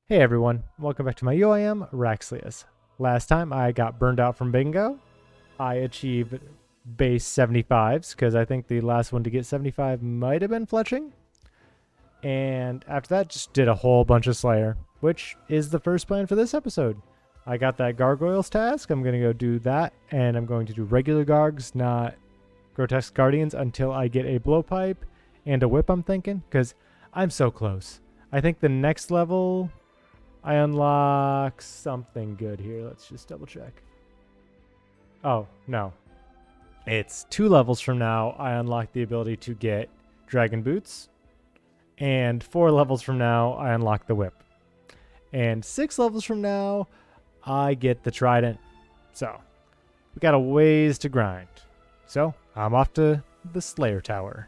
Hey everyone, welcome back to my UIM Raxlius. Last time I got burned out from bingo. I achieved base 75s because I think the last one to get 75 might have been fletching. And after that, just did a whole bunch of Slayer, which is the first plan for this episode. I got that Gargoyles task. I'm going to go do that, and I'm going to do regular Gargs, not Grotesque Guardians, until I get a Blowpipe and a Whip, I'm thinking, because I'm so close. I think the next level I unlock something good here. Let's just double check. Oh, no. It's 2 levels from now, I unlock the ability to get Dragon Boots. And 4 levels from now, I unlock the Whip. And 6 levels from now, I get the Trident. So, we got a ways to grind. So, I'm off to the Slayer Tower.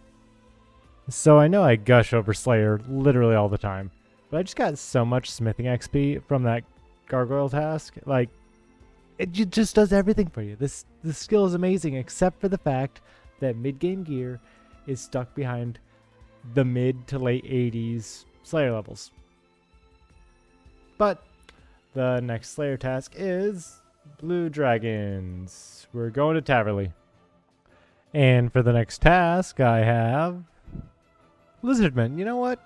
So I know I gush over Slayer literally all the time, but I just got so much smithing XP from that gargoyle task. Like, it just does everything for you. This skill is amazing, except for the fact that mid-game gear is stuck behind the mid to late 80s Slayer levels. But the next Slayer task is Blue Dragons. We're going to Taverley. And for the next task, I have Lizardman. You know what?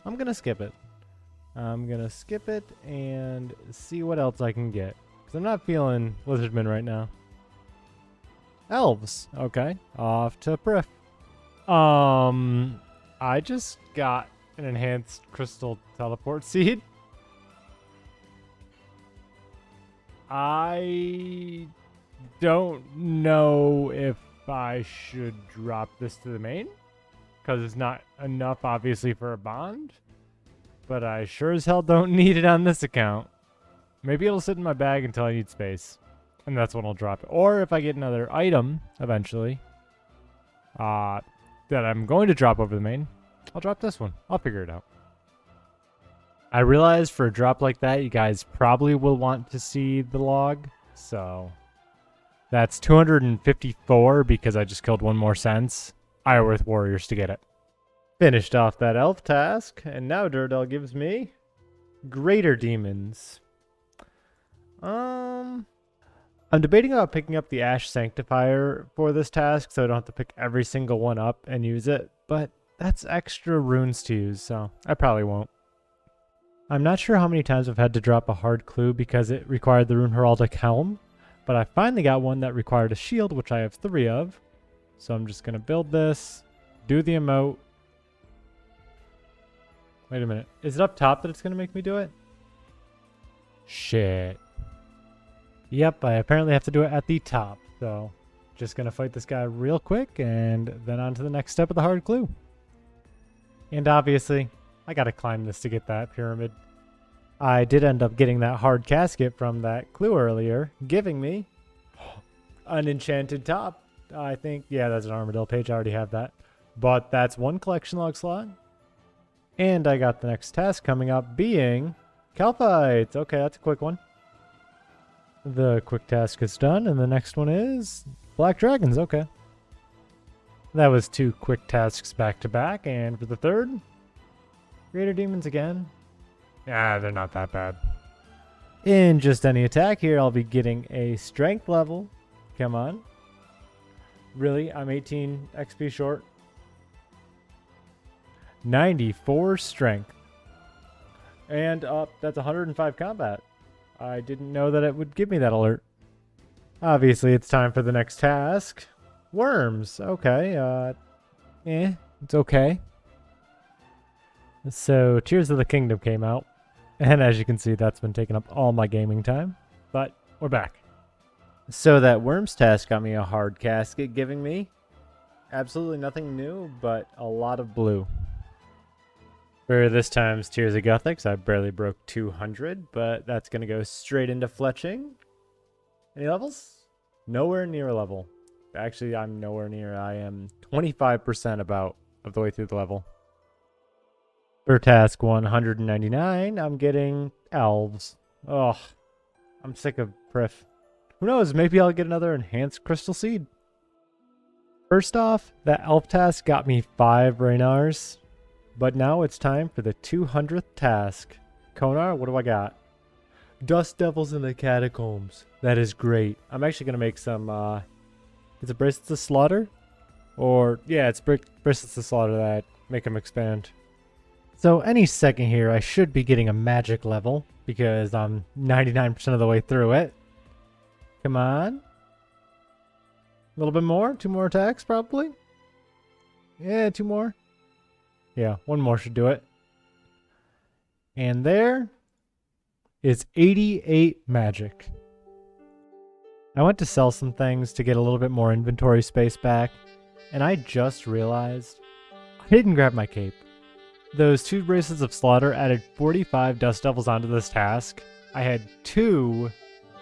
I'm going to skip it. I'm going to skip it and see what else I can get. Because I'm not feeling Lizardman right now. Elves. Okay. Off to Prif. I just got an enhanced crystal teleport seed. I don't know if I should drop this to the main, because it's not enough, obviously, for a bond. But I sure as hell don't need it on this account. Maybe it'll sit in my bag until I need space, and that's when I'll drop it. Or if I get another item, eventually, that I'm going to drop over the main, I'll drop this one. I'll figure it out. I realize for a drop like that, you guys probably will want to see the log, so that's 254 because I just killed one more sense. Ironworth Warriors to get it. Finished off that elf task, and now Durdell gives me Greater Demons. I'm debating about picking up the Ash Sanctifier for this task, so I don't have to pick every single one up and use it, but that's extra runes to use, so I probably won't. I'm not sure how many times I've had to drop a hard clue because it required the Rune Heraldic Helm, but I finally got one that required a shield, which I have 3 of. So I'm just going to build this, do the emote. Wait a minute. Is it up top that it's going to make me do it? Shit. Yep, I apparently have to do it at the top. So just going to fight this guy real quick and then on to the next step of the hard clue. And obviously, I got to climb this to get that pyramid. I did end up getting that hard casket from that clue earlier, giving me an enchanted top. I think, yeah, that's an Armadillo page. I already have that. But that's 1 collection log slot. And I got the next task coming up being Calphites. Okay, that's a quick one. The quick task is done, and the next one is Black Dragons. Okay. That was 2 quick tasks back to back, and for the third, Greater Demons again. Ah, they're not that bad. In just any attack here, I'll be getting a strength level. Come on. Really? I'm 18 XP short. 94 strength. And that's 105 combat. I didn't know that it would give me that alert. Obviously, it's time for the next task. Worms. Okay. It's okay. So, Tears of the Kingdom came out. And as you can see, that's been taking up all my gaming time. But we're back. So that Worms task got me a hard casket, giving me absolutely nothing new, but a lot of blue. For this time's Tears of Gothics, I barely broke 200, but that's going to go straight into fletching. Any levels? Nowhere near a level. Actually, I'm nowhere near. I am 25% about of the way through the level. For task 199, I'm getting elves. Ugh, I'm sick of Prif. Who knows, maybe I'll get another enhanced crystal seed. First off, that elf task got me 5 Raynars, but now it's time for the 200th task. Konar, what do I got? Dust Devils in the Catacombs. That is great. I'm actually going to make some, is it Bracelets of Slaughter? Or, yeah, it's Bracelets of Slaughter that make them expand. So any second here, I should be getting a magic level because I'm 99% of the way through it. Come on. A little bit more. 2 more attacks, probably. Yeah, 2 more. Yeah, 1 more should do it. And there is 88 magic. I went to sell some things to get a little bit more inventory space back, and I just realized I didn't grab my cape. Those 2 Bracelets of Slaughter added 45 Dust Devils onto this task. I had 2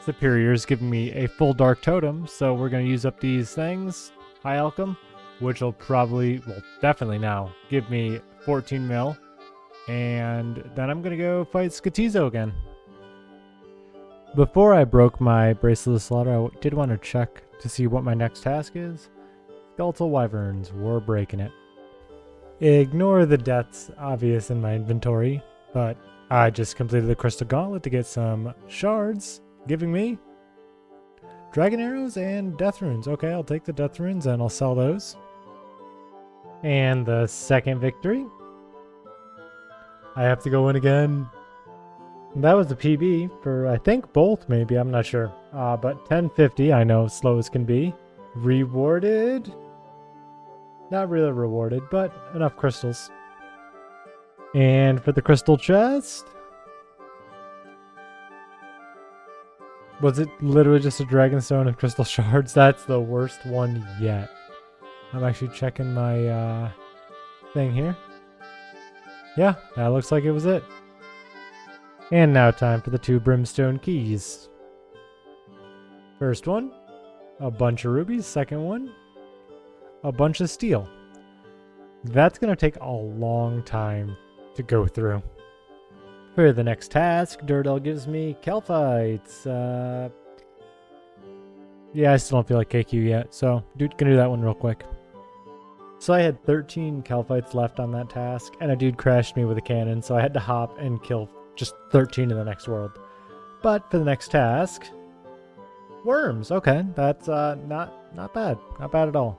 Superiors giving me a full Dark Totem, so we're going to use up these things, High Alchem, which will probably, well, definitely now, give me 14 mil. And then I'm going to go fight Skatizo again. Before I broke my Bracelet of Slaughter, I did want to check to see what my next task is. Skeletal Wyverns, we're breaking it. Ignore the deaths obvious in my inventory, but I just completed the Crystal Gauntlet to get some shards, giving me Dragon Arrows and Death Runes. Okay, I'll take the Death Runes and I'll sell those. And the second victory, I have to go in again. That was the PB for, I think, both, maybe. I'm not sure. But 1050, I know, slow as can be. Rewarded. Not really rewarded, but enough crystals. And for the crystal chest, was it literally just a Dragonstone and crystal shards? That's the worst one yet. I'm actually checking my thing here. Yeah, that looks like it was it. And now time for the 2 Brimstone Keys. First one, a bunch of rubies. Second one, a bunch of steel. That's going to take a long time to go through. For the next task, Durdell gives me Kelphites. Yeah, I still don't feel like KQ yet, so dude, gonna do that one real quick. So I had 13 Kelphites left on that task, and a dude crashed me with a cannon, so I had to hop and kill just 13 in the next world. But for the next task, worms. Okay, that's not bad. Not bad at all.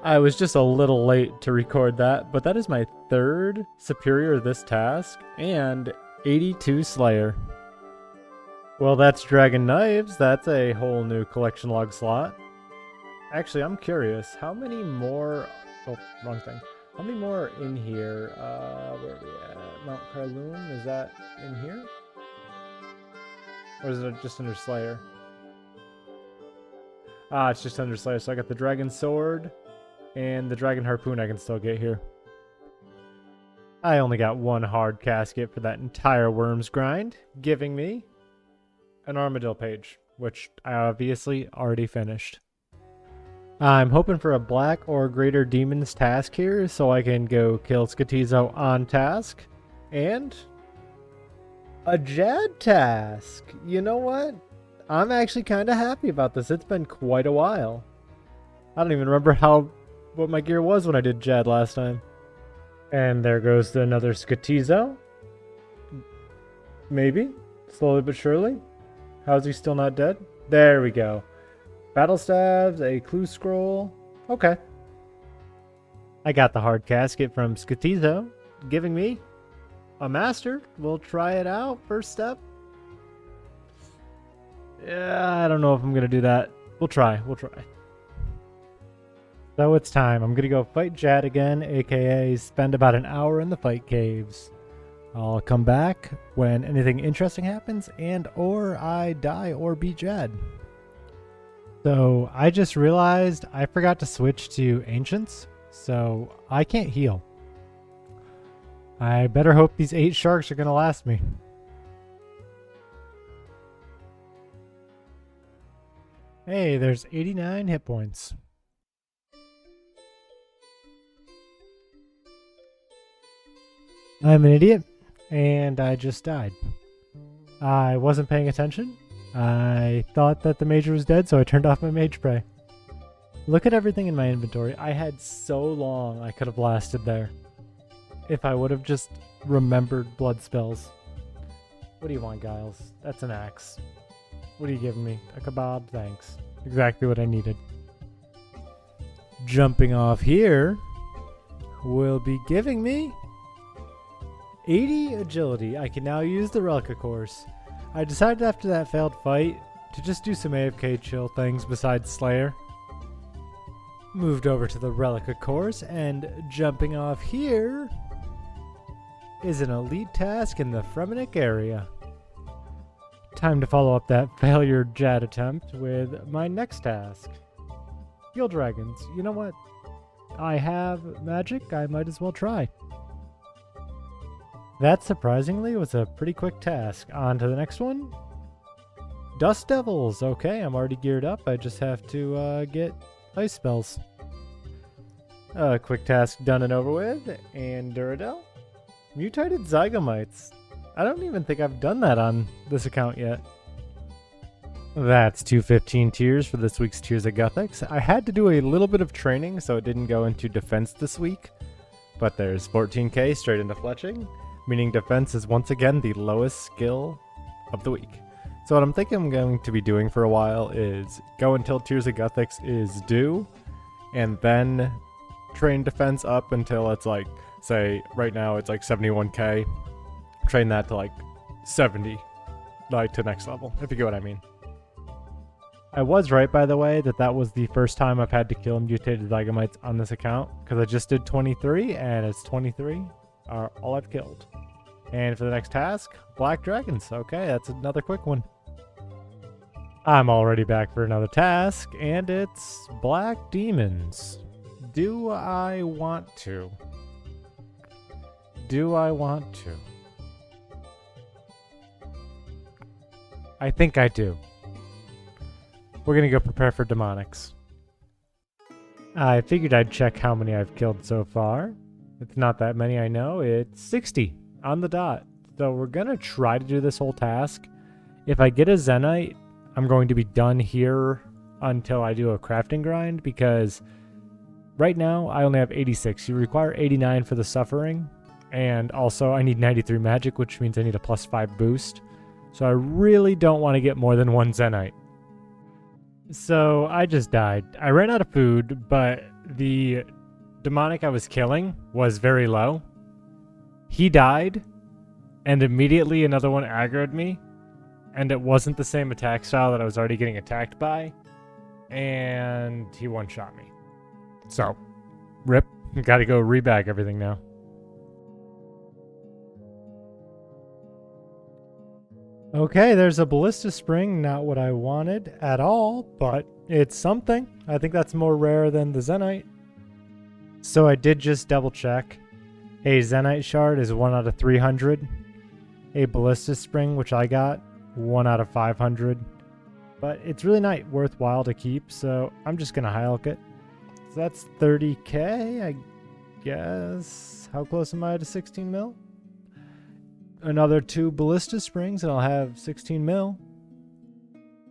I was just a little late to record that, but that is my 3rd superior this task, and 82 Slayer. Well, that's Dragon Knives. That's a whole new collection log slot. Actually, I'm curious. How many more... Oh, wrong thing. How many more are in here? Where are we at? Mount Karloom? Is that in here? Or is it just under Slayer? Ah, it's just under Slayer. So I got the Dragon Sword and the Dragon Harpoon I can still get here. I only got 1 hard casket for that entire Worms grind, giving me an Armadillo page, which I obviously already finished. I'm hoping for a Black or Greater Demons task here so I can go kill Skatizo on task. And a Jad task. You know what? I'm actually kind of happy about this. It's been quite a while. I don't even remember what my gear was when I did Jad last time. And there goes to another Skatizo. Maybe. Slowly but surely. How's he still not dead? There we go. Battle Staves, a Clue Scroll. Okay. I got the hard casket from Skatizo, giving me a Master. We'll try it out. First step. Yeah, I don't know if I'm going to do that. We'll try. So it's time. I'm going to go fight Jad again, aka spend about an hour in the fight caves. I'll come back when anything interesting happens and or I die or beat Jad. So I just realized I forgot to switch to Ancients, so I can't heal. I better hope these 8 sharks are going to last me. Hey, there's 89 hit points. I'm an idiot, and I just died. I wasn't paying attention. I thought that the mage was dead, so I turned off my mage spray. Look at everything in my inventory. I had so long I could have lasted there. If I would have just remembered blood spells. What do you want, Giles? That's an axe. What are you giving me? A kebab? Thanks. Exactly what I needed. Jumping off here will be giving me 80 agility. I can now use the Relica course. I decided after that failed fight to just do some AFK chill things besides Slayer. Moved over to the Relica course, and jumping off here is an elite task in the Fremenic area. Time to follow up that failure Jad attempt with my next task. Heal dragons. You know what? I have magic, I might as well try. That surprisingly was a pretty quick task. On to the next one. Dust Devils. Okay, I'm already geared up. I just have to get ice spells. Quick task done and over with. And Duradel. Mutated Zygomites. I don't even think I've done that on this account yet. That's 215 tiers for this week's Tears of Guthix. I had to do a little bit of training, so it didn't go into defense this week. But there's 14k straight into fletching, meaning defense is once again the lowest skill of the week. So what I'm thinking I'm going to be doing for a while is go until Tears of Guthix is due, and then train defense up until it's like, say, right now it's like 71k. Train that to like 70, like to next level, if you get what I mean. I was right, by the way, that was the first time I've had to kill mutated Zygomites on this account, because I just did 23, and it's 23 are all I've killed. And for the next task, Black Dragons. Okay, that's another quick one. I'm already back for another task, and it's Black Demons. Do I want to? Do I want to? I think I do. We're gonna go prepare for demonics. I figured I'd check how many I've killed so far. It's not that many, I know. It's 60 on the dot. So we're gonna try to do this whole task. If I get a Zenite, I'm going to be done here until I do a crafting grind, because right now I only have 86. You require 89 for the suffering, and also I need 93 magic, which means I need a +5 boost. So I really don't want to get more than one Zenite. So I just died. I ran out of food, but the demonic I was killing was very low. He died, and immediately another one aggroed me, and it wasn't the same attack style that I was already getting attacked by, and he one-shot me. So, rip. Gotta go rebag everything now. Okay, there's a Ballista Spring, not what I wanted at all, but it's something. I think that's more rare than the Zenite. So I did just double check. A Zenite Shard is 1 out of 300. A Ballista Spring, which I got, 1 out of 500. But it's really not worthwhile to keep, so I'm just going to high elk it. So that's 30k, I guess. How close am I to 16 mil? Another 2 Ballista Springs and I'll have 16 mil.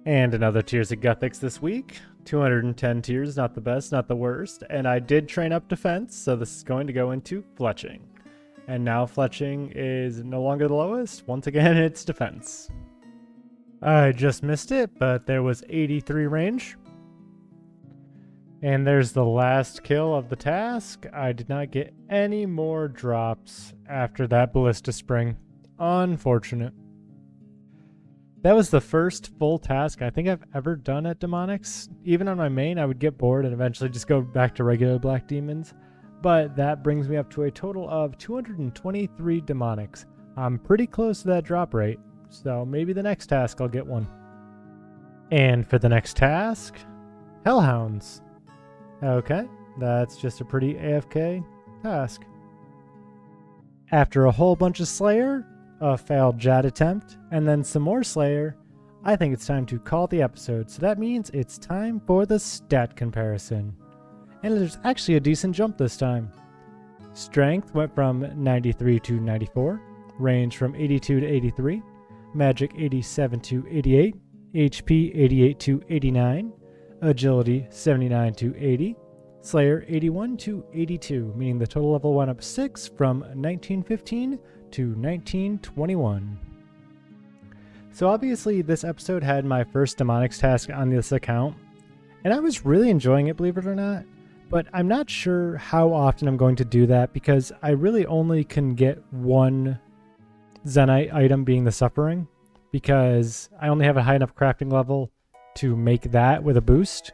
And another Tears of Guthix this week. 210 tiers, not the best, not the worst. And I did train up defense, so this is going to go into fletching. And now fletching is no longer the lowest. Once again, it's defense. I just missed it, but there was 83 range. And there's the last kill of the task. I did not get any more drops after that Ballista Spring. Unfortunate. That was the first full task I think I've ever done at Demonics. Even on my main, I would get bored and eventually just go back to regular Black Demons. But that brings me up to a total of 223 Demonics. I'm pretty close to that drop rate, so maybe the next task I'll get one. And for the next task, Hellhounds. Okay, that's just a pretty AFK task. After a whole bunch of Slayer, a failed Jad attempt, and then some more Slayer, I think it's time to call the episode. So that means it's time for the stat comparison. And there's actually a decent jump this time. Strength went from 93 to 94, range from 82 to 83, magic 87 to 88, HP 88 to 89, agility 79 to 80, Slayer 81 to 82, meaning the total level went up 6 from 1915 to 1921. So obviously this episode had my first demonics task on this account, and I was really enjoying it, believe it or not, but I'm not sure how often I'm going to do that because I really only can get one Zenite item, being the Suffering, because I only have a high enough crafting level to make that with a boost,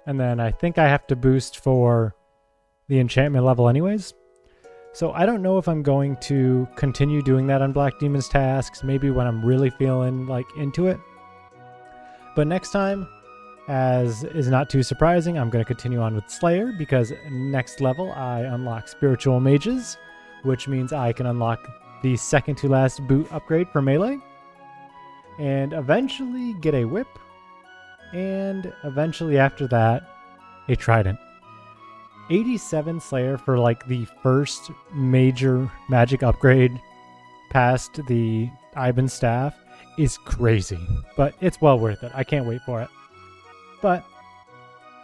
and then I think I have to boost for the enchantment level anyways. So I don't know if I'm going to continue doing that on Black Demon's tasks, maybe when I'm really feeling like into it. But next time, as is not too surprising, I'm going to continue on with Slayer, because next level I unlock Spiritual Mages, which means I can unlock the second to last boot upgrade for melee, and eventually get a whip, and eventually after that, a trident. 87 Slayer for like the first major magic upgrade past the Ivan staff is crazy, but it's well worth it. I can't wait for it. But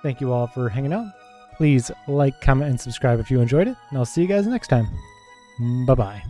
thank you all for hanging out. Please like, comment, and subscribe if you enjoyed it, and I'll see you guys next time. Bye-bye.